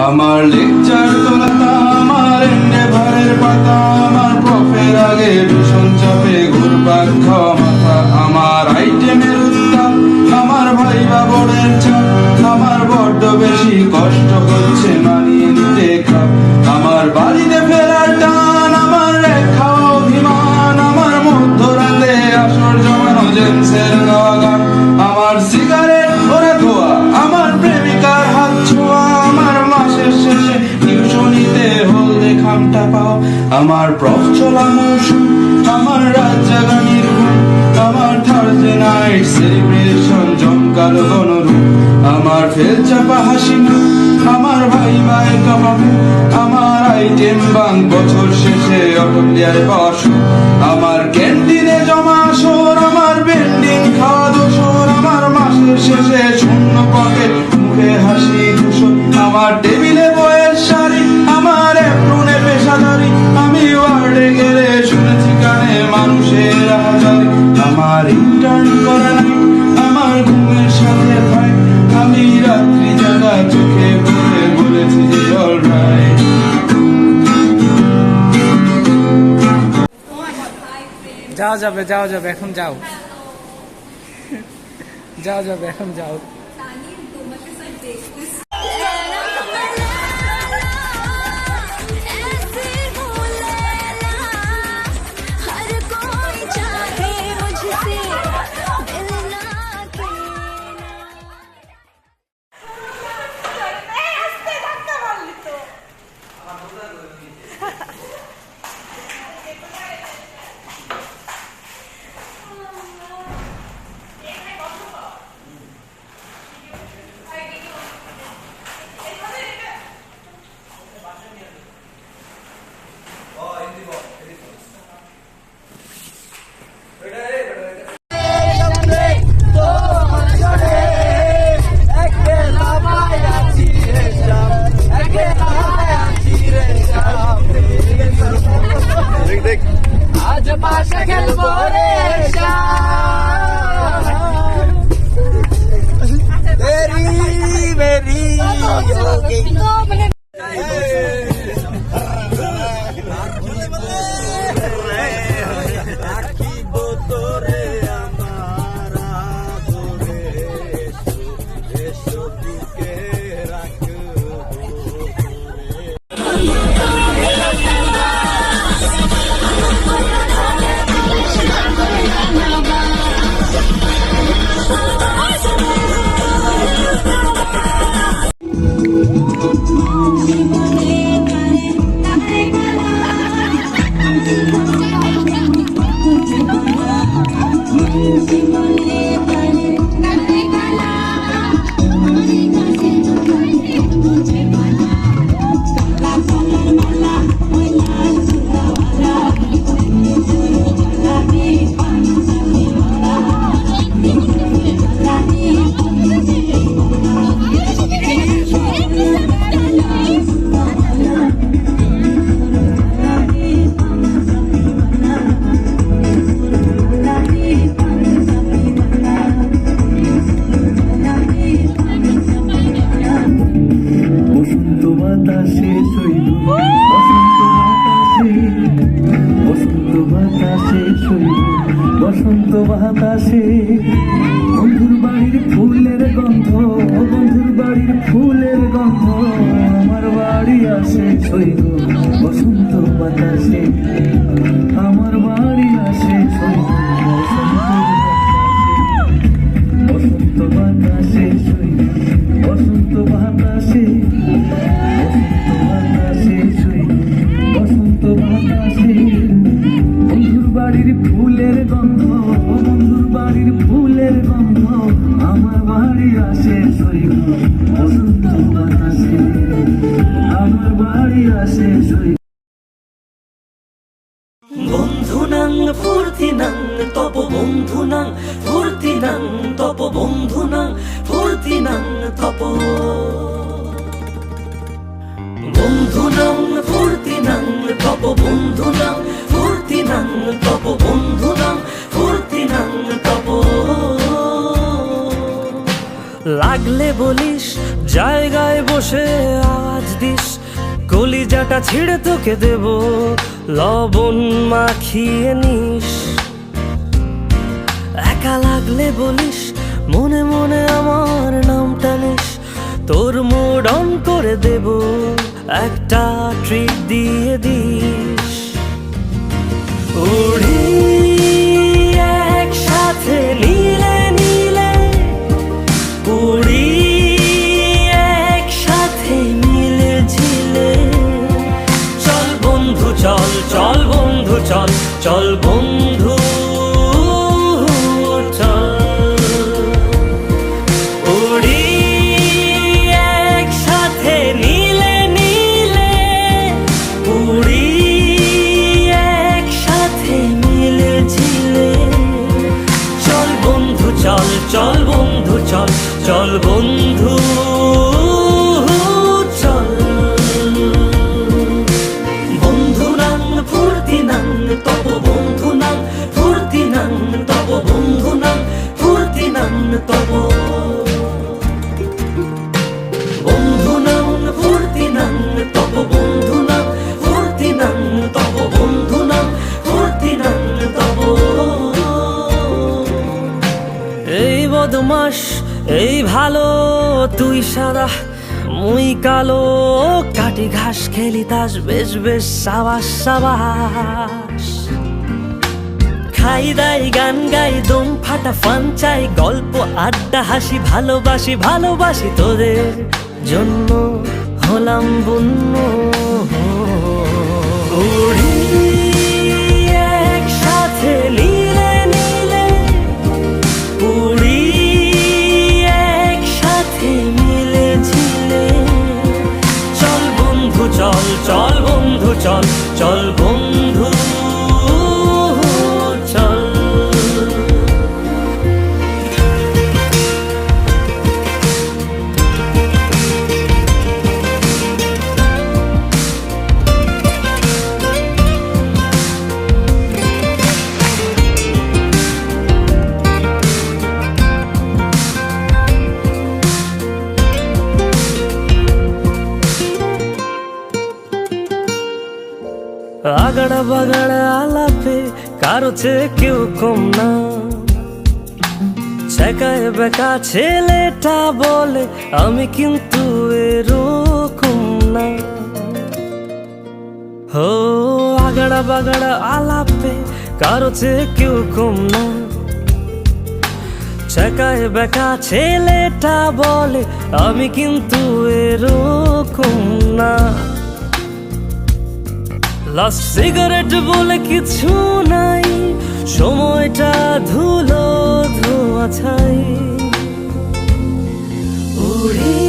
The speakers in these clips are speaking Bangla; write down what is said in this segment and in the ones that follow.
আমার লেকচার তোলাটা, আমার এন্ডেভারের পাতা, আমার প্রফের আগে ভীষণ চাপে ঘুরপাক খাওয়া মাথা, আমার আইটেমের উত্তাপ, আমার ভাইবা বোর্ডের চাপ, আমার বড্ড বেশি কষ্ট হচ্ছে মানিয়ে নিতে খাপ, আমার বাড়িতে ফেরার টান, আমার রেখা অভিমান, আমার মধ্যরাতে আসর জমানো জেমসের গাওয়া গান, আমার সিগারেট ওরা ধোয়া, আমার প্রেমিকার হাত ছোঁয়া, আমার মাসের শেষে টিউশনিতে হলদে খামটা পাও, আমার প্রফ চলা মৌসুম, আমার রাত জাগানির ঘুম, আমার থার্সডে নাইট সেলিব্রেশন জমকালো গণরূপ, আমার ফেল চাপা হাসি মুখ, আমার ভাই ভাই কামামু, আমার আইটেম বাং বছর শেষে অটোক্লিয়ার পাওয়া সুখ, আমার ক্যান্টিনে জমা আসর, আমার বেন্ডিং খাওয়া দোসর, আমার মাসের শেষে শূন্য পকেট মুখে হাসি ধূসর, আমার টেবিলে বইয়ের শাড়ি, আমার এপ্রুনে পেশাদারি, আমি ওয়ার্ডে গেলে শুনেছি কানে মানুষের হাজারি, আমার ইন্টার্ন করা নাই, আমার ঘুমের সাথে ভাই, আমি রাত্রি জাগা চোখে ভরে বলেছি যে অলরাইট। যাওয়া যাবে, যাওয়া যাবে, এখন যাও, যাওয়া যাবে, এখন যাও। আজ পাশে খেলবো রে মেরি বসন্ত বাতাসে বন্ধুর বাড়ির ফুলের গন্ধ, বন্ধুর বাড়ির ফুলের গন্ধ, আমার বাড়ি আসে ছইল বসন্ত বাতাসে, আমার বাড়ি আসে ছইল বসন্ত বাতাসে, ছইল বসন্ত বাতাসে, বসন্ত বাতাসে ছইল বসন্ত বাতাসে, বন্ধুর বাড়ির ফুলের গন্ধ, বন্ধুর বাড়ির ফুলের গন্ধ, আমার বাড়ি আসে ছইল বসন্ত বাতাসে, আমার বাড়ি আসে ছইল। বন্ধু নাং ফুর্তি নাং তপ বন্ধু নাং ফুর্তি নাং তপ বন্ধু নাং ফুর্তি নাং তপ বন্ধু নাং ফুর্তি নাং তপ বন্ধু নাং ফুর্তি নাং তপ বন্ধু নাং ফুর্তি নাং তপ লাগলে বলিস, জায়গায় বসে আওয়াজ দিস, কলিজাটা ছিঁড়ে তোকে দেব, লবণ মাখিয়ে নিস। একা লাগলে বলিস, মনে মনে আমার নামটা নিস, তোর মুড অন করে দেব, একটা ট্রিট দিয়ে দিস। উড়ি একসাথে নীলে নীলে, উড়ি একসাথে মিলে ঝিলে, চল বন্ধু চল, চল বন্ধু চল, চল বন্ধু চল। উড়ি একসাথে নীলে নীলে, উড়ি একসাথে মিলে ঝিলে, চল বন্ধু চল, চল বন্ধু চল, চল বন্ধু চল। বন্ধু নাং ফুর্তি নাং তব, বন্ধু নাং ফুর্তি নাং তব, বন্ধু নাং ফুর্তি নাং তব, বন্ধু নাং ফুর্তি নাং তব, বন্ধু নাং ফুর্তি নাং তব, বন্ধু নাং ফুর্তি নাং তব। এই বদমাস এই ভালো, তুই সাদা মুই কালো, কাটি ঘাস খেলি তাস, বেশ বেশ সাবাস সাবাস। খাই দাই গান গাই, দম ফাটা ফান চাই, গল্প আড্ডা হাসি, ভালোবাসি ভালোবাসি তোদের জন্য হলাম বন্য। উড়ি একসাথে নীলে নীলে, উড়ি একসাথে মিলে ঝিলে, চল বন্ধু চল, চল বন্ধু চল, চল বন্ধু চল। আগাড়া বাগাড়া আলাপে কারো চেয়ে কেউ কম না, ছেকায় বেকা ছেলেটা বলে আমি কিন্তু এরকম না। হো আগাড়া বাগাড়া আলাপে কারো চেয়ে কেউ কম না, ছেকায় বেকা ছেলেটা বলে আমি কিন্তু এরকম না। লাস্ট সিগারেট বলে কিছু নাই, সময়টা ধুলো ধোয়া ছাই। উড়ি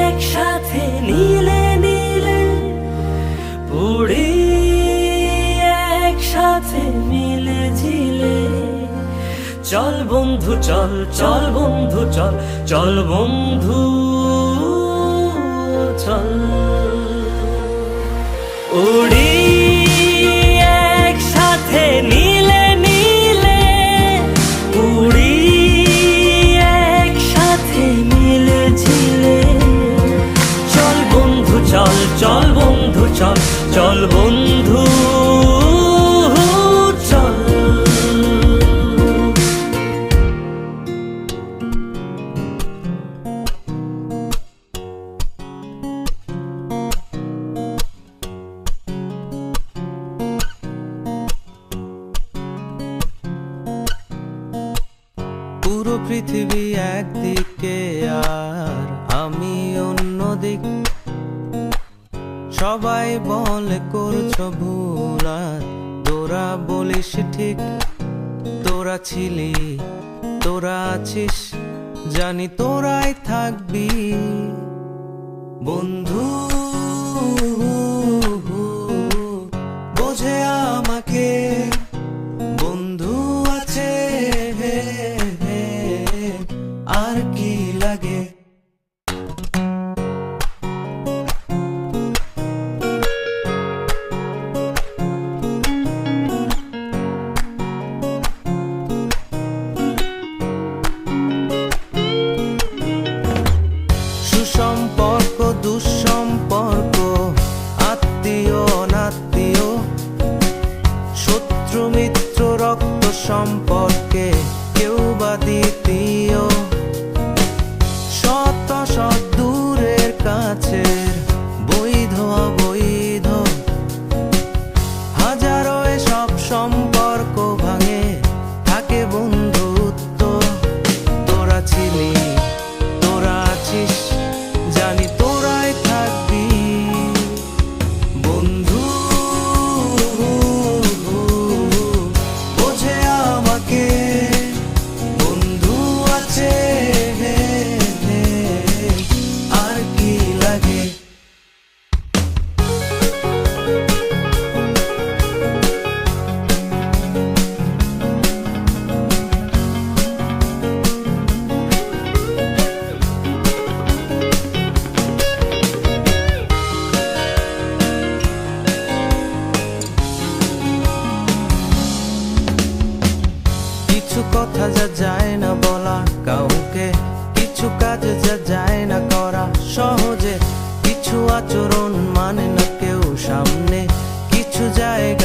একসাথে নীলে নীলে, উড়ি একসাথে মিলে ঝিলে, চল বন্ধু চল, চল বন্ধু চল, চল বন্ধু চল। উড়ি একসাথে নীলে নীলে, উড়ি একসাথে মিলে ঝিলে, চল বন্ধু চল, চল বন্ধু চল, চল বন্ধু চল। পুরো পৃথিবী একদিকে আর আমি অন্যদিক, সবাই বলে করছো ভুল আর তোরা বলিস ঠিক। তোরা ছিলি, তোরা আছিস, জানি তোরাই থাকবি বন্ধু। বোঝে আমাকে বন্ধু আছে, আর কি লাগে। দ্বিতীয়, শত শত দূরের কাছের, বৈধ অবৈধ, হাজারো এসব সম্পর্ক ভাঙে, থাকে বন্ধুত্ব। তোরা ছিলি, তোরা আছিস, জানি তোরাই থাকবি বন্ধু। বোঝে আমাকে, বন্ধু আছে, আর কি লাগে। কিছু কথা যা যায় না বলা কাউকে, কিছু কাজ যা যায় না করা সহজে, কিছু আচরণ মানে না কেউ সামনে, কিছু জায়গা